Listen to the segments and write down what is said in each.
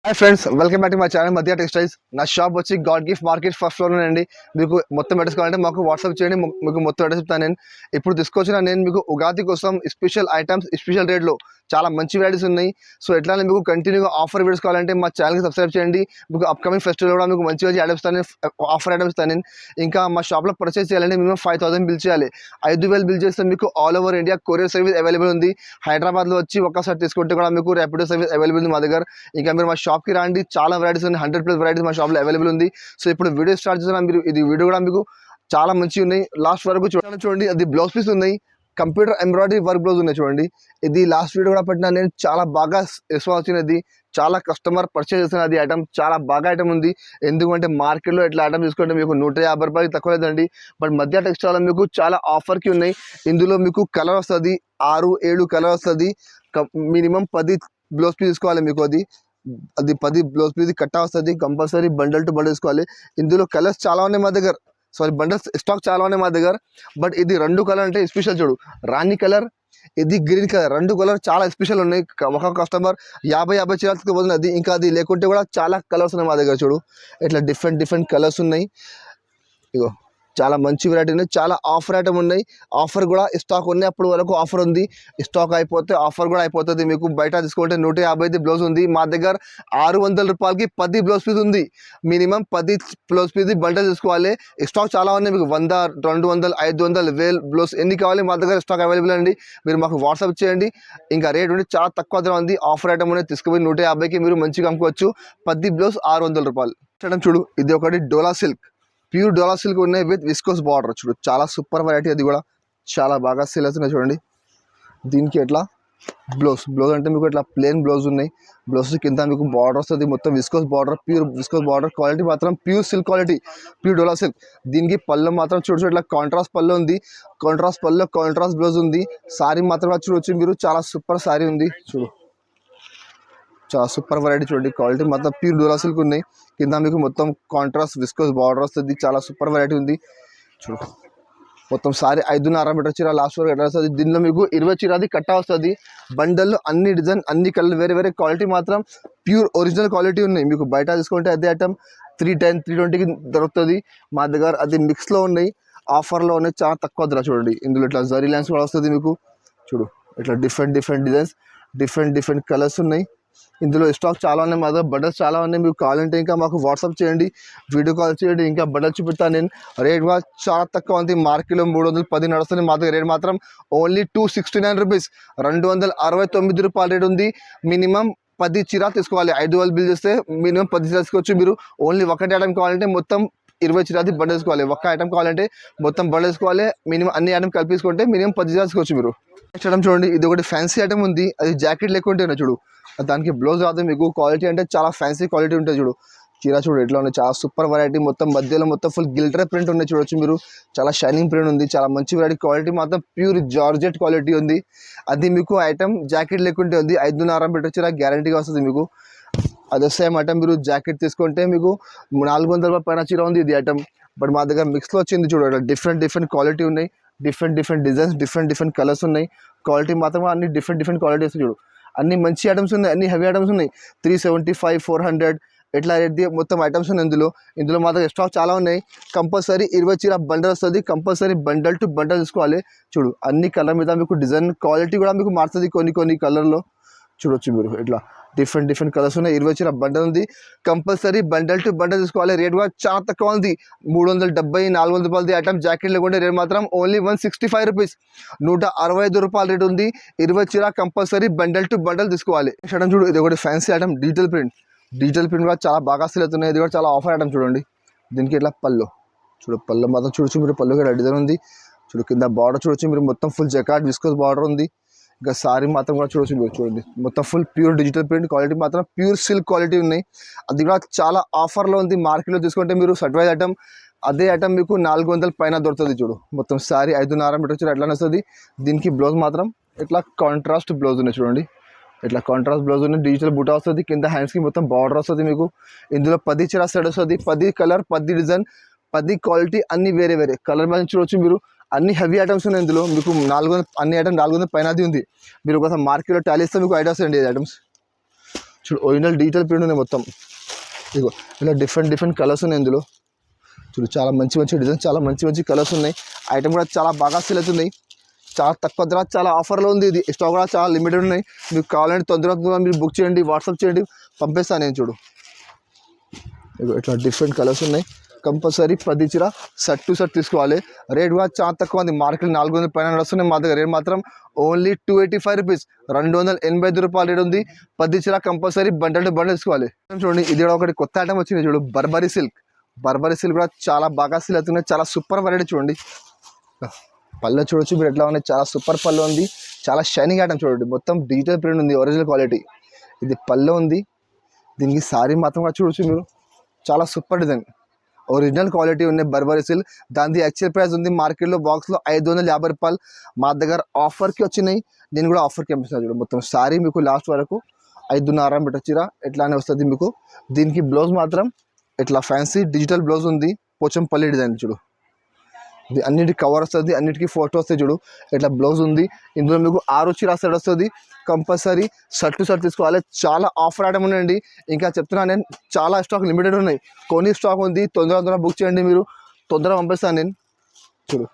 Hi friends, welcome back to my channel మధ్య textiles. నా shop వచ్చి God gift market first floor అండి. మీకు మొత్తం అడ్రస్ కావాలంటే మాకు వాట్సాప్ చేయండి, మీకు మొత్తం అడ్రస్ చెప్తాను. ఇప్పుడు తీసుకొచ్చిన నేను మీకు ఉగాది కోసం స్పెషల్ ఐటమ్స్ స్పెషల్ రేట్లో చాలా మంచి వెరైటీస్ ఉన్నాయి. సో ఎట్లా మీకు కంటిన్యూగా ఆఫర్ వీడియోస్ కావాలంటే మా ఛానల్కి సబ్స్క్రైబ్ చేయండి. మీకు అప్కమింగ్ ఫెస్టివల్ కూడా మీకు మంచి మంచి ఐటమ్స్ ఇస్తాను, ఆఫర్ ఐటమ్స్ ఇస్తాను. ఇంకా మా షాప్లో పర్చేస్ చేయాలంటే మినిమం 5,000 బిల్ చేయాలి. 5,000 బిల్ చేస్తే మీకు all over India courier service available ఉంది. హైదరాబాద్లో వచ్చి ఒక్కసారి తీసుకుంటే కూడా మీకు ర్యాపిడో సర్వీస్ అవైలబుల్ ఉంది మా దగ్గర. ఇంకా మీరు మా షాప్కి రండి, చాలా వెరైటీస్ ఉన్నాయి, 100+ వెరైటీస్ మా షాప్లో అవైలబుల్ ఉంది. సో ఇప్పుడు వీడియో స్టార్ట్ చేసిన మీరు ఇది వీడియో కూడా మీకు చాలా మంచిగా ఉన్నాయి. లాస్ట్ వరకు చూడండి. అది బ్లౌజ్ పీస్ ఉన్నాయి, కంప్యూటర్ ఎంబ్రాయిడరీ వర్క్ బ్లౌజ్ ఉన్నాయి చూడండి. ఇది లాస్ట్ వీడియో కూడా పెట్టినా నేను, చాలా బాగా రెస్పాన్స్ వచ్చినది. చాలా కస్టమర్ పర్చేస్ చేసిన అది ఐటమ్ చాలా బాగా ఐటమ్ ఉంది. ఎందుకంటే మార్కెట్లో ఇట్లా ఐటమ్ తీసుకుంటే మీకు 150 రూపాయలకి తక్కువ లేదండి. బట్ మధ్య టెక్స్టైల్ మీకు చాలా ఆఫర్కి ఉన్నాయి. ఇందులో మీకు కలర్ వస్తుంది, 6-7 కలర్ వస్తుంది. మినిమం 10 బ్లౌజ్ పీస్ తీసుకోవాలి. మీకు అది 10 బ్లౌజ్ పీస్ కట్టా వస్తుంది. కంపల్సరీ బండల్ టు బండల్ తీసుకోవాలి. ఇందులో కలర్స్ చాలా ఉన్నాయి మా దగ్గర, సారీ బండల్స్ స్టాక్ చాలా ఉన్నాయి మా దగ్గర. బట్ ఇది 2 కలర్ అంటే స్పెషల్ చూడు, రాణి కలర్, ఇది గ్రీన్ కలర్, 2 కలర్ చాలా స్పెషల్ ఉన్నాయి. ఒక కస్టమర్ 50 చీరలకు పోతుంది అది. ఇంకా అది లేకుంటే కూడా చాలా కలర్స్ ఉన్నాయి మా దగ్గర చూడు. ఇట్లా డిఫరెంట్ కలర్స్ ఉన్నాయి. ఇగో చాలా మంచి వెరైటీ ఉన్నాయి, చాలా ఆఫర్ ఐటమ్ ఉన్నాయి. ఆఫర్ కూడా స్టాక్ ఉన్నాయి, అప్పుడు వరకు ఆఫర్ ఉంది. స్టాక్ అయిపోతే ఆఫర్ కూడా అయిపోతుంది. మీకు బయట తీసుకుంటే 150 బ్లౌజ్ ఉంది, మా దగ్గర 600 రూపాయలకి 10 బ్లౌజ్ పీస్ ఉంది. మినిమం 10 బ్లౌజ్ పీస్ బండల్ తీసుకోవాలి. స్టాక్ చాలా ఉన్నాయి, మీకు 100, 200, 500, 1000 బ్లౌజ్ ఎన్ని కావాలి మా దగ్గర స్టాక్ అవైలబుల్ అండి. మీరు మాకు వాట్సాప్ చేయండి. ఇంకా రేట్ ఉండి చాలా తక్కువ ధర ఉంది. ఆఫర్ ఐటమ్ అనేది తీసుకుపోయి 150కి మీరు మంచిగా అమ్ముకోవచ్చు. 10 బ్లౌజ్ 600 రూపాయలు. చూడు, ఇది ఒకటి డోలా సిల్క్, ప్యూర్ డోలా సిల్క్ ఉన్నాయి విత్ విస్కోస్ బార్డర్. చూడు చాలా సూపర్ వెరైటీ, అది కూడా చాలా బాగా సేల్ అవుతున్నాయి చూడండి. దీనికి ఎట్లా బ్లౌజ్ అంటే మీకు ఇట్లా ప్లెయిన్ బ్లౌజ్ ఉన్నాయి. బ్లౌజ్ కింద మీకు బార్డర్ వస్తుంది, మొత్తం viscose border, pure viscose border. Quality మాత్రం ప్యూర్ సిల్క్ క్వాలిటీ, ప్యూర్ డోలా సిల్క్. దీనికి పళ్ళు మాత్రం చూడొచ్చు, ఇట్లా కాంట్రాస్ట్ పళ్ళు ఉంది, కాంట్రాస్ట్ పళ్ళు, కాంట్రాస్ట్ బ్లౌజ్ ఉంది. సారీ మాత్రం చూడొచ్చు మీరు, చాలా సూపర్ సారీ ఉంది. చూడు చాలా సూపర్ వెరైటీ చూడండి. క్వాలిటీ మొత్తం ప్యూర్ డోలా సిల్క్ ఉన్నాయి. కింద మీకు మొత్తం కాంట్రాస్ట్ విస్కోస్ బార్డర్ వస్తుంది, చాలా సూపర్ వెరైటీ ఉంది. చూడు మొత్తం సారీ 5.5 మీటర్ చీర లాస్ట్ వరకు ఎట్లా వస్తుంది. దీనిలో మీకు 20 చీరది కట్టా వస్తుంది. బండల్లో అన్ని డిజైన్, అన్ని కలర్, వేరే క్వాలిటీ మాత్రం ప్యూర్ ఒరిజినల్ క్వాలిటీ ఉన్నాయి. మీకు బయట తీసుకుంటే అదే ఐటమ్ 310, 320కి దొరుకుతుంది. మా దగ్గర అది మిక్స్లో ఉన్నాయి, ఆఫర్లో ఉన్నాయి, చాలా తక్కువ ధర. చూడండి ఇందులో ఇట్లా జరీ లైన్స్ కూడా వస్తుంది మీకు. చూడు ఇట్లా డిఫరెంట్ డిజైన్స్, డిఫరెంట్ కలర్స్ ఉన్నాయి. ఇందులో స్టాక్ చాలా ఉన్నాయి, మా దగ్గర బట్టలు చాలా ఉన్నాయి. మీకు కావాలంటే ఇంకా మాకు వాట్సాప్ చేయండి, వీడియో కాల్ చేయండి, ఇంకా బట్టలు చూపిస్తాను నేను. రేట్ కూడా చాలా తక్కువ ఉంది. మార్కెట్లో 310 నడుస్తుంది, మా దగ్గర రేట్ మాత్రం ఓన్లీ 269 రూపీస్, 269 రూపాయల రేట్ ఉంది. మినిమం 10 చీర తీసుకోవాలి. 5,000 బిల్ చేస్తే మినిమం 10 చీర తీసుకోవచ్చు. మీరు ఓన్లీ ఒకటి ఐటమ్ కావాలంటే మొత్తం 20 చీరది బండ తీసుకోవాలి. ఒక్క ఐటమ్ కావాలంటే మొత్తం బండ తీసుకోవాలి. మినిమం అన్ని ఐటమ్ కలిపి మినిమం 10 చీర తీసుకోవచ్చు మీరు. నెక్స్ట్ ఐటమ్ చూడండి, ఇది ఒకటి ఫ్యాన్సీ ఐటమ్ ఉంది. అది జాకెట్ లేకుంటేనే చూడు, దానికి బ్లౌజ్ రాదు మీకు. క్వాలిటీ అంటే చాలా ఫ్యాన్సీ క్వాలిటీ ఉంటుంది. చూడు చీర చూడు ఎట్లా ఉంది, చాలా సూపర్ వెరైటీ. మొత్తం మధ్యలో మొత్తం ఫుల్ గిల్టర్ ప్రింట్ ఉన్నాయి చూడొచ్చు మీరు. చాలా షైనింగ్ ప్రింట్ ఉంది, చాలా మంచి వెరైటీ. క్వాలిటీ మాత్రం ప్యూర్ జార్జెట్ క్వాలిటీ ఉంది. అది మీకు ఐటమ్ జాకెట్ లేకుంటే ఉంది. 5.5 మీటర్ చీర గ్యారంటీగా వస్తుంది మీకు. అదే సేమ్ ఐటమ్ మీరు జాకెట్ తీసుకుంటే మీకు 400 రూపాయల పైన చీర ఉంది ఇది ఐటమ్. బట్ మా దగ్గర మిక్స్లో వచ్చింది చూడ, డిఫరెంట్ క్వాలిటీ ఉన్నాయి, డిఫరెంట్ డిజైన్స్, డిఫరెంట్ కలర్స్ ఉన్నాయి. క్వాలిటీ మాత్రం అన్ని డిఫరెంట్ క్వాలిటీ వస్తుంది చూడు. అన్ని మంచి ఐటమ్స్ ఉన్నాయి, అన్ని హెవీ ఐటమ్స్ ఉన్నాయి. 375, 400 ఎట్లా రేట్ మొత్తం ఐటమ్స్ ఉన్నాయి ఇందులో మా దగ్గర స్టాక్ చాలా ఉన్నాయి. కంపల్సరీ 20 చీర బండల్ వస్తుంది. కంపల్సరీ బండల్ టు బండల్ తీసుకోవాలి. చూడు అన్ని కలర్ మీద మీకు డిజైన్ క్వాలిటీ కూడా మీకు మారుతుంది. కొన్ని కలర్లో చూడొచ్చు మీరు. ఇట్లా డిఫరెంట్ కలర్స్ ఉన్నాయి. 20 చీర బండల్ ఉంది. కంపల్సరీ బండల్ టు బండల్ తీసుకోవాలి. రేట్ కూడా చాలా తక్కువ ఉంది, 370, 400 రూపాయలది ఐటమ్. జాకెట్ లేకుంటే రేట్ మాత్రం ఓన్లీ 165 రూపీస్, 165 రూపాయల రేట్ ఉంది. 20 చీర కంపల్సరీ బండల్ టు బండల్ తీసుకోవాలి. ఐటమ్ చూడు, ఇది ఒకటి ఫ్యాన్సీ ఐటమ్, డిజిటల్ ప్రింట్ కూడా చాలా బాగా సేల్ అవుతున్నాయి. ఇది కూడా చాలా ఆఫర్ ఐటమ్ చూడండి. దీనికి ఇట్లా పళ్ళు మాత్రం చూడొచ్చు మీరు. పళ్ళు కూడా డిజైన్ ఉంది. చూడు కింద బార్డర్ చూడొచ్చు మీరు, మొత్తం ఫుల్ జకాట్ విస్కోస్ బార్డర్ ఉంది. ఇంకా సారీ మాత్రం కూడా చూడొచ్చు మీరు. చూడండి మొత్తం full pure digital print. Quality మాత్రం ప్యూర్ సిల్క్ క్వాలిటీ ఉన్నాయి. అది కూడా చాలా ఆఫర్లో ఉంది. మార్కెట్లో తీసుకుంటే మీరు సర్టిఫైడ్ ఐటమ్, అదే ఐటమ్ మీకు 400 పైన దొరుకుతుంది. చూడు మొత్తం సారీ 5.5 మీటర్ చీర ఎట్లా వస్తుంది. దీనికి బ్లౌజ్ మాత్రం ఇట్లా కాంట్రాస్ట్ బ్లౌజ్ ఉన్నాయి చూడండి. ఇట్లా కాంట్రాస్ట్ బ్లౌజ్ ఉన్నాయి, డిజిటల్ బూటా వస్తుంది. కింద హ్యాండ్స్కి మొత్తం బార్డర్ వస్తుంది మీకు. ఇందులో 10 చీర సెట్ వస్తుంది. 10 కలర్, 10 డిజైన్, 10 క్వాలిటీ, అన్ని వేరే కలర్ మీద చూడవచ్చు మీరు. అన్ని హెవీ ఐటమ్స్ ఉన్నాయి ఇందులో. మీకు 400, అన్ని ఐటమ్ 400 పైన ఉంది. మీరు ఒకసారి మార్కెట్లో టాలీ ఇస్తే మీకు ఐడియా వస్తాయండి ఐటమ్స్. చూడు ఒరిజినల్ డీటెయిల్ ప్రింట్ ఉన్నాయి మొత్తం. ఇగో ఇలా డిఫరెంట్ కలర్స్ ఉన్నాయి ఇందులో. చూడు చాలా మంచి డిజైన్స్, చాలా మంచి కలర్స్ ఉన్నాయి. ఐటమ్ కూడా చాలా బాగా సేల్ అవుతున్నాయి. చాలా తక్కువ ధర, చాలా ఆఫర్లో ఉంది. ఇది స్టాక్ కూడా చాలా లిమిటెడ్ ఉన్నాయి. మీకు కావాలంటే తొందరగా మీరు బుక్ చేయండి, వాట్సాప్ చేయండి, పంపిస్తాను నేను. చూడు ఇట్లా డిఫరెంట్ కలర్స్ ఉన్నాయి. కంపల్సరీ 10 చీర సెట్ టు సెట్ తీసుకోవాలి. రేట్ కూడా చాలా తక్కువ ఉంది. మార్కెట్ 400 పైన నడుస్తున్నాయి. మా దగ్గర రేట్ మాత్రం ఓన్లీ 285 రూపీస్, 285 రూపాయలు రేట్ ఉంది. 10 చీర కంపల్సరీ బండల్ టు బండల్ తీసుకోవాలి. చూడండి ఇది కూడా ఒకటి కొత్త ఐటమ్ వచ్చింది. చూడు బర్బరీ సిల్క్ కూడా చాలా బాగా సేల్ అవుతున్నాయి. చాలా సూపర్ వెరైటీ. చూడండి పళ్ళు చూడొచ్చు మీరు ఎట్లా ఉన్నాయి. చాలా సూపర్ పళ్ళు ఉంది. చాలా షైనింగ్ ఐటమ్. చూడండి మొత్తం డిజిటల్ ప్రింట్ ఉంది, ఒరిజినల్ క్వాలిటీ. ఇది పళ్ళు ఉంది. దీనికి సారీ మాత్రం కూడా చూడొచ్చు మీరు. చాలా సూపర్ డిజైన్, ఒరిజినల్ క్వాలిటీ ఉన్నాయి. బర్బరీ సిల్క్ దాని యాక్చువల్ ప్రైస్ ఉంది మార్కెట్లో బాక్స్లో 550 రూపాయలు. మా దగ్గర ఆఫర్కి వచ్చినాయి. నేను కూడా ఆఫర్కి పంపిస్తున్నాను. చూడు మొత్తం సారీ మీకు లాస్ట్ వరకు 5.5 మీటర్ చీర ఎట్లానే వస్తుంది మీకు. దీనికి బ్లౌజ్ మాత్రం ఇట్లా ఫ్యాన్సీ డిజిటల్ బ్లౌజ్ ఉంది. పోచంపల్లి డిజైన్. చూడు ఇది అన్నిటికి కవర్ వస్తుంది, అన్నిటికీ ఫోటో వస్తాయి. చూడు ఇట్లా బ్లౌజ్ ఉంది. ఇందులో మీకు 6 చీర సెట్ వస్తుంది. కంపల్సరీ షర్ట్ టు షర్ట్ తీసుకోవాలి. చాలా ఆఫర్ ఐటమ్ ఉన్నాయండి. ఇంకా చెప్తున్నాను నేను, చాలా స్టాక్ లిమిటెడ్ ఉన్నాయి. కొన్ని స్టాక్ ఉంది. తొందరగా బుక్ చేయండి, మీరు తొందరగా పంపిస్తాను నేను. చూడు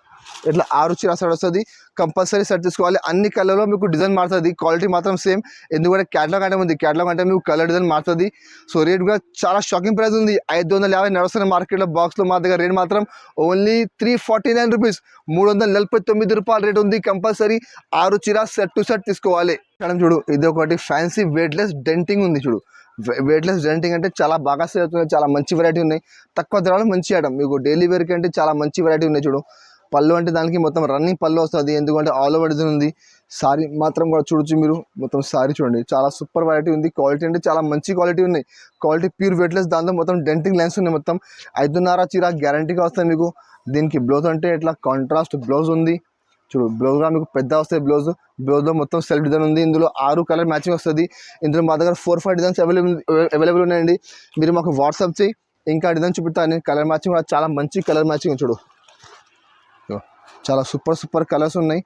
ఇట్లా 6 చీర సెట్ వస్తుంది. కంపల్సరీ సెట్ తీసుకోవాలి. అన్ని కలర్లో మీకు డిజైన్ మారుతుంది. క్వాలిటీ మాత్రం సేమ్. ఎందుకంటే క్యాటలాగ్ ఐటమ్ ఉంది. క్యాటలాగ్ అంటే మీకు కలర్ డిజైన్ మారుతుంది. సో రేట్ కూడా చాలా షాకింగ్ ప్రైస్ ఉంది. 550 నడుస్తున్న మార్కెట్లో బాక్స్లో. మా దగ్గర రేట్ మాత్రం ఓన్లీ 349 రూపీస్, 349 రూపాయలు రేట్ ఉంది. కంపల్సరీ 6 చీర సెట్ టు సెట్ తీసుకోవాలి. మేడం చూడు ఇది ఒకటి ఫ్యాన్సీ వెయిట్లెస్ డెంటింగ్ ఉంది. చూడు వెయిట్లెస్ డెంటింగ్ అంటే చాలా బాగా సేల్ అవుతుంది. చాలా మంచి వెరైటీ ఉన్నాయి. తక్కువ ధరలో మంచి ఐటమ్. మీకు డైలీ వేర్కి అంటే చాలా మంచి వెరైటీ ఉన్నాయి. చూడు పళ్ళు అంటే దానికి మొత్తం రన్నింగ్ పళ్ళు వస్తుంది. ఎందుకంటే ఆల్ ఓవర్ డిజైన్ ఉంది. సారీ మాత్రం కూడా చూడొచ్చు మీరు. మొత్తం సారీ చూడండి చాలా సూపర్ వెరైటీ ఉంది. క్వాలిటీ అంటే చాలా మంచి క్వాలిటీ ఉన్నాయి. Quality pure weightless. దాంతో మొత్తం డెంటింగ్ లైన్స్ ఉన్నాయి. మొత్తం 5.5 చీర గ్యారంటీగా వస్తాయి మీకు. దీనికి బ్లౌజ్ అంటే ఇట్లా కాంట్రాస్ట్ బ్లౌజ్ ఉంది. చూడు బ్లౌజ్ కూడా మీకు పెద్ద వస్తాయి. బ్లౌజ్లో మొత్తం సెల్ఫ్ డిజైన్ ఉంది. ఇందులో 6 కలర్ మ్యాచింగ్ వస్తుంది. ఇందులో మా దగ్గర 4-5 డిజైన్స్ అవైలబుల్ ఉన్నాయండి. మీరు మాకు వాట్సాప్ చేయి, ఇంకా డిజైన్ చూపిస్తాను. కలర్ మ్యాచింగ్ కూడా చాలా మంచి కలర్ మ్యాచింగ్. చూడు చాలా సూపర్ కలర్స్ ఉన్నాయి.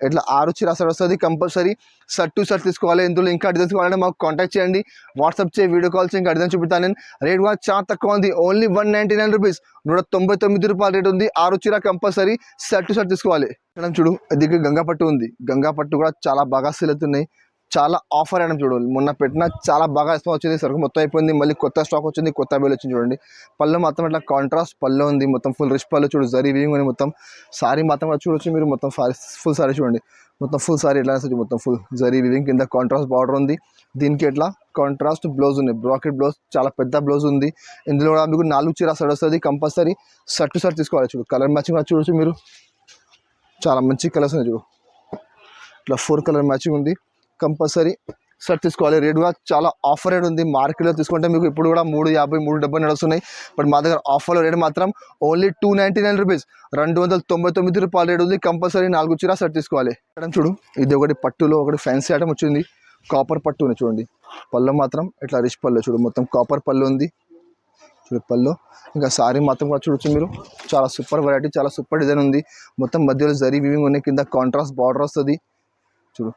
ఇట్లా 6 చీర సెట్ వస్తుంది. కంపల్సరీ షర్ట్ టు షర్ట్ తీసుకోవాలి. ఇందులో ఇంకా డిజైన్స్ కావాలంటే మాకు కాంటాక్ట్ చేయండి, వాట్సాప్ చేయి, వీడియో కాల్ చేయి, ఇంకా డిజైన్ చూపిస్తాను నేను. రేట్ కూడా చాలా తక్కువ ఉంది. ఓన్లీ 199 రూపీస్, 199 రూపాయలు రేట్ ఉంది. 6 చీర కంపల్సరీ షర్ట్ టు షర్ట్ తీసుకోవాలి. మేడం చూడు ఇది గంగా పట్టు ఉంది. గంగా పట్టు కూడా చాలా బాగా సేల్ అవుతున్నాయి. చాలా ఆఫర్ ఐటమ్. చూడు మొన్న పెట్టిన చాలా బాగా రెస్పాన్స్ వచ్చింది. సరుకు మొత్తం అయిపోయింది. మళ్ళీ కొత్త స్టాక్ వచ్చింది, కొత్త బిల్ వచ్చింది. చూడండి పళ్ళు మాత్రం ఇట్లా కాంట్రాస్ట్ పళ్ళు ఉంది. మొత్తం ఫుల్ రిచ్ పళ్ళు. చూడు జరీ వీవింగ్ ఉంది. మొత్తం సారీ మాత్రం చూడొచ్చు మీరు. మొత్తం ఫుల్ సారీ చూడండి. మొత్తం ఫుల్ సారీ ఎట్లా వస్తుంది. మొత్తం ఫుల్ జరీ వీవింగ్, కింద కాంట్రాస్ట్ బార్డర్ ఉంది. దీనికి ఎట్లా కాంట్రాస్ట్ బ్లౌజ్ ఉంది. బ్రాకెట్ బ్లౌజ్, చాలా పెద్ద బ్లౌజ్ ఉంది. ఇందులో కూడా మీకు 4 చీర సెట్ వస్తుంది. కంపల్సరీ షర్ట్ టు షర్ట్ తీసుకోవాలి. చూడు కలర్ మ్యాచింగ్ కూడా చూడొచ్చు మీరు. చాలా మంచి కలర్స్ ఉన్నాయి. చూడు ఇట్లా 4 కలర్ మ్యాచింగ్ ఉంది. కంపల్సరీ షర్ట్ తీసుకోవాలి. రేట్ కూడా చాలా ఆఫర్ రేట్ ఉంది. మార్కెట్లో తీసుకుంటే మీకు ఇప్పుడు కూడా 350, 370 నడుస్తున్నాయి. బట్ మా దగ్గర ఆఫర్లో రేట్ మాత్రం ఓన్లీ 299 రూపీస్, 299 రూపాయలు రేట్ ఉంది. కంపల్సరీ 4 చీర షర్ట్ తీసుకోవాలి. మేడం చూడు ఇది ఒకటి పట్టులో ఒకటి ఫ్యాన్సీ ఐటమ్ వచ్చింది. కాపర్ పట్టు ఉంది. చూడండి పళ్ళు మాత్రం ఇట్లా రిచ్ పళ్ళు. చూడు మొత్తం కాపర్ పళ్ళు ఉంది. చూడు పళ్ళు. ఇంకా సారీ మాత్రం కూడా చూడొచ్చు మీరు. చాలా సూపర్ వెరైటీ, చాలా సూపర్ డిజైన్ ఉంది. మొత్తం మధ్యలో జరీ వీవింగ్ ఉన్నాయి. కింద కాంట్రాస్ట్ బార్డర్ వస్తుంది. చూడు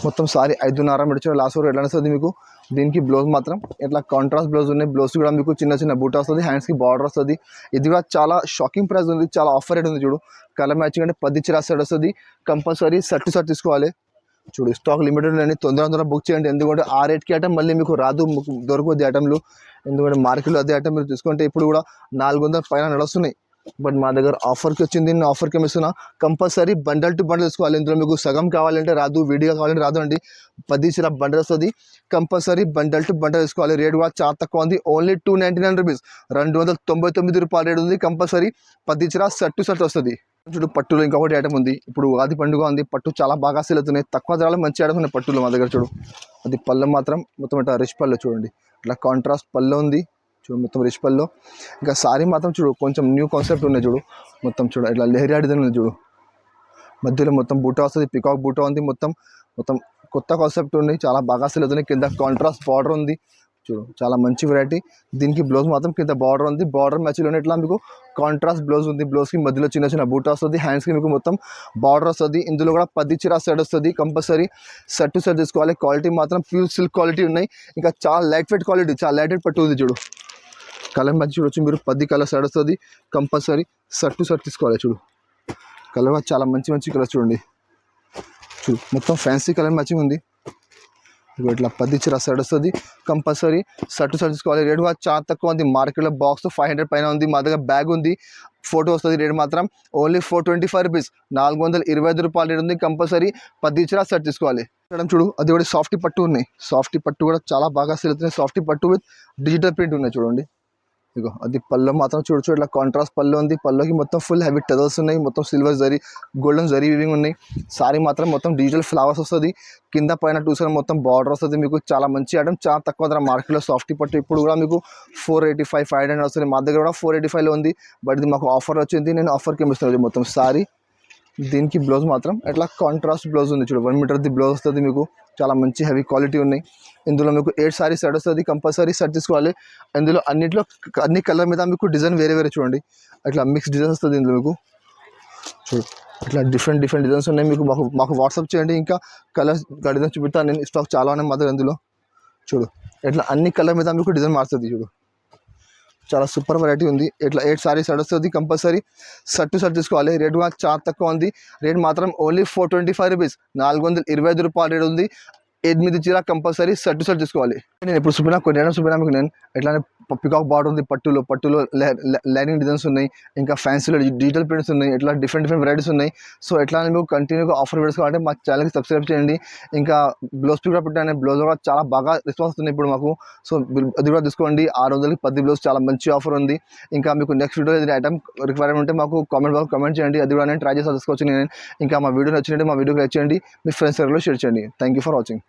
మొత్తం సారీ 5.5 మీటర్ లాస్ట్ వరకు ఎట్లా వస్తుంది మీకు. దీనికి బ్లౌజ్ మాత్రం ఇట్లా కాంట్రాస్ట్ బ్లౌజ్ ఉన్నాయి. బ్లౌజ్ కూడా మీకు చిన్న బూట వస్తుంది. హ్యాండ్స్కి బార్డర్ వస్తుంది. ఇది కూడా చాలా షాకింగ్ ప్రైస్ ఉంది. చాలా ఆఫర్ రేట్ ఉంది. చూడు కలర్ మ్యాచింగ్ అంటే 10 చీర సెట్ వస్తుంది. కంపల్సరీ షర్ట్ టు షర్ట్ తీసుకోవాలి. చూడు స్టాక్ లిమిటెడ్ ఉందండి. తొందరగా బుక్ చేయండి. ఎందుకంటే ఆ రేట్కి ఐటమ్ మళ్ళీ మీకు రాదు, దొరకదు ఐటమ్లు. ఎందుకంటే మార్కెట్లో అదే ఐటమ్ మీరు తీసుకుంటే ఇప్పుడు కూడా 400 పైన నడుస్తున్నాయి. బట్ మా దగ్గర ఆఫర్కి వచ్చింది. నేను ఆఫర్కి ఇస్తున్నా. కంపల్సరీ బండల్ టు బండల్ తీసుకోవాలి. ఇందులో మీకు సగం కావాలంటే రాదు, విడిగా కావాలంటే రాదు అండి. 10 చీర బండల్ వస్తుంది. కంపల్సరీ బండల్ టు బండల్ తీసుకోవాలి. రేట్ కూడా చాలా తక్కువ ఉంది. ఓన్లీ 299 రూపీస్, 299 రూపాయలు రేట్ ఉంది. కంపల్సరీ 10 చీర షర్ట్ టు షర్ట్ వస్తుంది. చూడు పట్టులో ఇంకొకటి ఐటమ్ ఉంది. ఇప్పుడు ఉగాది పండుగ ఉంది. పట్టు చాలా బాగా సేల్ అవుతున్నాయి. తక్కువ ధరలో మంచి ఐటమ్స్ ఉన్నాయి పట్టులో మా దగ్గర. చూడు అది పళ్ళు మాత్రం మొత్తం ఇట్లా రిచ్ పళ్ళు. చూడండి ఇట్లా కాంట్రాస్ట్ పళ్ళు ఉంది. చూడు మొత్తం రిచ్ పళ్ళు. ఇంకా సారీ మాత్రం చూడు కొంచెం న్యూ కాన్సెప్ట్ ఉన్నాయి. చూడు మొత్తం చూడు ఇట్లా లెహరియా డిజైన్ ఉంది. చూడు మధ్యలో మొత్తం బూటా వస్తుంది. పికాక్ బూటా ఉంది. మొత్తం కొత్త కాన్సెప్ట్ ఉంది. చాలా బాగా సేల్ అవుతుంది. కింద కాంట్రాస్ట్ బార్డర్ ఉంది. చూడు చాలా మంచి వెరైటీ. దీనికి బ్లౌజ్ మాత్రం కింద బార్డర్ ఉంది, బార్డర్ మ్యాచ్లోనే ఇట్లా మీకు కాంట్రాస్ట్ బ్లౌజ్ ఉంది. బ్లౌజ్కి మధ్యలో చిన్న చిన్న బూటా వస్తుంది, హ్యాండ్స్కి మీకు మొత్తం బార్డర్ వస్తుంది. ఇందులో కూడా 10 చీర సెట్ వస్తుంది. కంపల్సరీ సెట్ టు సెట్ తీసుకోవాలి. క్వాలిటీ మాత్రం ప్యూర్ సిల్క్ క్వాలిటీ ఉన్నాయి. ఇంకా చాలా లైట్ వెయిట్ క్వాలిటీ, చాలా లైట్ వెయిట్ పట్టు ఉంది. చూడు కలర్ మ్యాచ్ చూడొచ్చు మీరు, 10 కలర్ సెట్ వస్తుంది. కంపల్సరీ సెట్ టు సెట్ తీసుకోవాలి. చూడు కలర్ చాలా మంచి మంచి కలర్స్ చూడండి. చూడు మొత్తం ఫ్యాన్సీ కలర్ మ్యాచింగ్ ఉంది. ఇట్లా 10 చీర సెట్ వస్తుంది. కంపల్సరీ సెట్ టు సెట్ తీసుకోవాలి. రేట్ కూడా చాలా తక్కువ ఉంది. మార్కెట్లో బాక్స్ 500 పైన ఉంది. మా దగ్గర బ్యాగ్ ఉంది, ఫోటో వస్తుంది. రేట్ మాత్రం ఓన్లీ 425 రూపీస్, 425 రూపాయలు రేట్ ఉంది. కంపల్సరీ 10 చీర సెట్ తీసుకోవాలి. మేడం చూడు అది కూడా సాఫ్టీ పట్టు ఉన్నాయి. సాఫ్టీ పట్టు కూడా చాలా బాగా సేల్ అవుతున్నాయి. సాఫ్టీ పట్టు విత్ డిజిటల్ ప్రింట్ ఉన్నాయి చూడండి. ఇగో అది పళ్ళు మాత్రం చూడొచ్చు, ఇట్లా కాంట్రాస్ట్ పళ్ళు ఉంది. పళ్ళుకి మొత్తం ఫుల్ హెవీ టెజల్స్ ఉన్నాయి. మొత్తం silver zari, golden zari weaving ఉన్నాయి. సారీ మాత్రం మొత్తం డిజిటల్ ఫ్లవర్స్ వస్తుంది. కింద పైన టూసర్ మొత్తం బార్డర్ వస్తుంది. మీకు చాలా మంచి ఐటమ్, చాలా తక్కువ ధర మార్కెట్లో సాఫ్టీ పట్టు. ఇప్పుడు కూడా మీకు 485, 500 వస్తుంది. మా దగ్గర కూడా 485లో ఉంది. బట్ ఇది మాకు ఆఫర్ వచ్చింది, నేను ఆఫర్కి ఇస్తున్నాను. మొత్తం సారీ దీనికి బ్లౌజ్ మాత్రం ఇట్లా కాంట్రాస్ట్ బ్లౌజ్ ఉంది. చూడు 1 మీటర్ది బ్లౌజ్ వస్తుంది. మీకు చాలా మంచి హెవీ క్వాలిటీ ఉన్నాయి. ఇందులో మీకు 8 సారీ సెట్ వస్తుంది. కంపల్సరీ సెట్ తీసుకోవాలి. ఇందులో అన్నింటిలో అన్ని కలర్ మీద మీకు డిజైన్ వేరే వేరే చూడండి. అట్లా మిక్స్ డిజైన్స్ వస్తుంది ఇందులో మీకు. చూడు ఇట్లా డిఫరెంట్ డిజైన్స్ ఉన్నాయి. మీకు మాకు వాట్సాప్ చేయండి. ఇంకా కలర్స్ డిజైన్ చూపిస్తాను నేను. స్టాక్ చాలా ఉన్నాయి మా దగ్గర. ఇందులో చూడు ఇట్లా అన్ని కలర్ మీద మీకు డిజైన్ మారుతుంది. చూడు చాలా సూపర్ వెరైటీ ఉంది. ఇట్లా 8 సారీ సెట్ వస్తుంది. కంపల్సరీ సెట్ టు సెట్ తీసుకోవాలి. రేట్ కూడా చాలా తక్కువ ఉంది. రేట్ మాత్రం ఓన్లీ 425 రూపీస్, 425 రూపాయలు రేట్ ఉంది. 8 చీర కంపల్సరీ సెట్ టు సెట్ తీసుకోవాలి. నేను ఇప్పుడు చూపినా కొన్ని ఐటమ్స్ చూపినా మీకు నేను. ఇట్లానే పికాక్ బార్డర్ ఉంది. పట్టులో లైనింగ్ డిజైన్స్ ఉన్నాయి. ఇంకా ఫ్యాన్సీలో డిజిటల్ ప్రింట్స్ ఉన్నాయి. ఇట్లా డిఫరెంట్ వెరైటీస్ ఉన్నాయి. సో ఎట్లా మీకు కంటిన్యూగా ఆఫర్ వీడియోస్ కావాలంటే మా ఛానల్కి సబ్స్క్రైబ్ చేయండి. ఇంకా బ్లౌజ్ కూడా పెట్టాను. బ్లౌజ్ కూడా చాలా బాగా రెస్పాన్స్ వస్తుంది ఇప్పుడు మాకు. సో అది కూడా తీసుకోండి. 600కి 10 బ్లౌజ్, చాలా మంచి ఆఫర్ ఉంది. ఇంకా మీకు నెక్స్ట్ వీడియో ఏదైనా ఐటమ్ రిక్వైర్మెంట్ ఉంటే మాకు కామెంట్ బాక్స్ కామెంట్ చేయండి. అది కూడా నేను ట్రై చేసి తీసుకోవచ్చు నేను. ఇంకా మా వీడియో నచ్చినట్టు మా వీడియోకి లైక్ చేయండి. మీ ఫ్రెండ్స్ సర్కిల్లో షేర్ చేయండి. Thank you for watching.